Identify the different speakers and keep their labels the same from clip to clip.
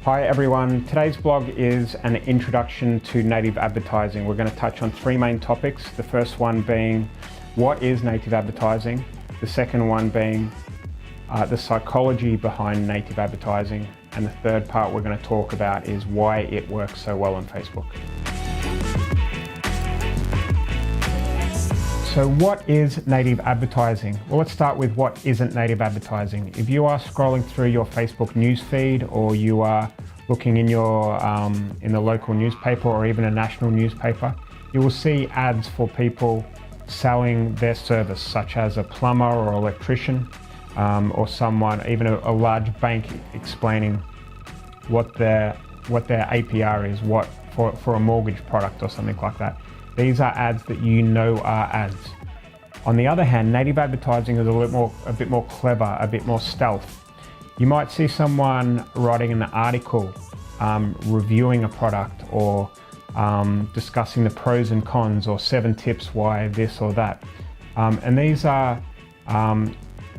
Speaker 1: Hi everyone, today's blog is an introduction to native advertising. We're going to touch on three main topics. The first one being what is native advertising, the second one being the psychology behind native advertising, and the third part we're going to talk about is why it works so well on Facebook. So what is native advertising? Well, let's start with what isn't native advertising. If you are scrolling through your Facebook newsfeed, or you are looking in your in the local newspaper or even a national newspaper, you will see ads for people selling their service, such as a plumber or electrician, or someone, even a large bank, explaining what their APR is, what for a mortgage product or something like that. These are ads that you know are ads. On the other hand, native advertising is a bit more clever, a bit more stealth. You might see someone writing an article, reviewing a product, or discussing the pros and cons, or 7 tips why this or that. And these are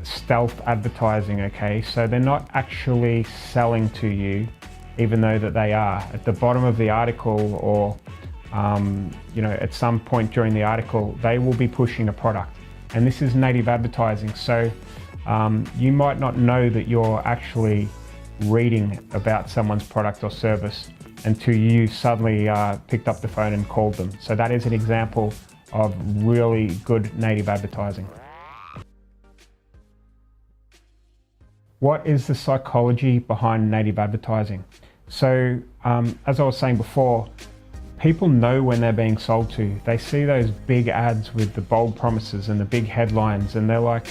Speaker 1: stealth advertising, okay? So they're not actually selling to you, even though that they are. At the bottom of the article, or at some point during the article, they will be pushing a product. And this is native advertising. So you might not know that you're actually reading about someone's product or service until you suddenly picked up the phone and called them. So that is an example of really good native advertising. What is the psychology behind native advertising? So as I was saying before, people know when they're being sold to. They see those big ads with the bold promises and the big headlines, and they're like,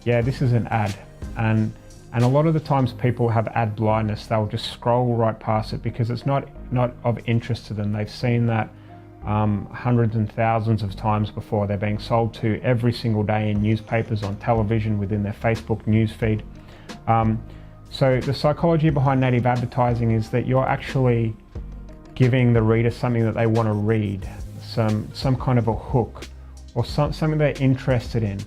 Speaker 1: yeah, this is an ad. And a lot of the times people have ad blindness. They'll just scroll right past it because it's not of interest to them. They've seen that hundreds and thousands of times before. They're being sold to every single day in newspapers, on television, within their Facebook newsfeed. So the psychology behind native advertising is that you're actually giving the reader something that they want to read, some kind of a hook, or something they're interested in.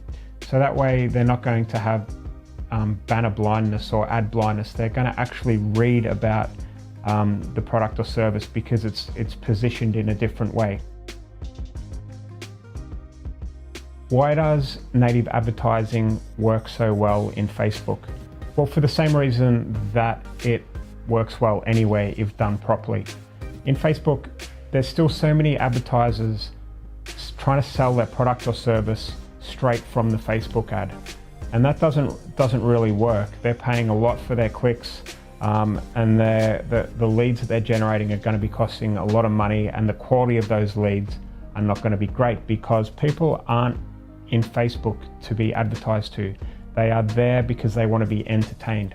Speaker 1: So that way they're not going to have banner blindness or ad blindness. They're going to actually read about the product or service because it's positioned in a different way. Why does native advertising work so well in Facebook? Well, for the same reason that it works well anywhere if done properly. In Facebook, there's still so many advertisers trying to sell their product or service straight from the Facebook ad. And that doesn't really work. They're paying a lot for their clicks, and the leads that they're generating are going to be costing a lot of money, and the quality of those leads are not going to be great because people aren't in Facebook to be advertised to. They are there because they want to be entertained.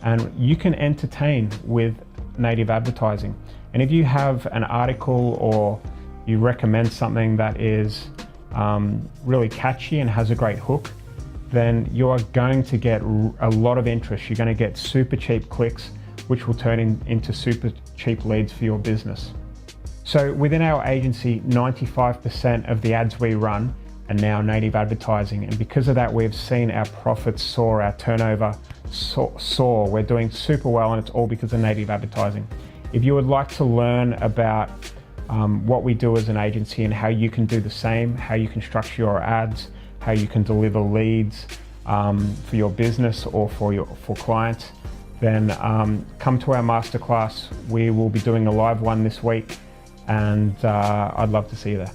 Speaker 1: And you can entertain with native advertising. And if you have an article or you recommend something that is really catchy and has a great hook, then you are going to get a lot of interest. You're going to get super cheap clicks, which will turn into super cheap leads for your business. So within our agency, 95% of the ads we run are now native advertising. And because of that, we've seen our profits soar, our turnover soar. We're doing super well, and it's all because of native advertising. If you would like to learn about what we do as an agency and how you can do the same, how you can structure your ads, how you can deliver leads for your business or for clients, then come to our masterclass. We will be doing a live one this week, and I'd love to see you there.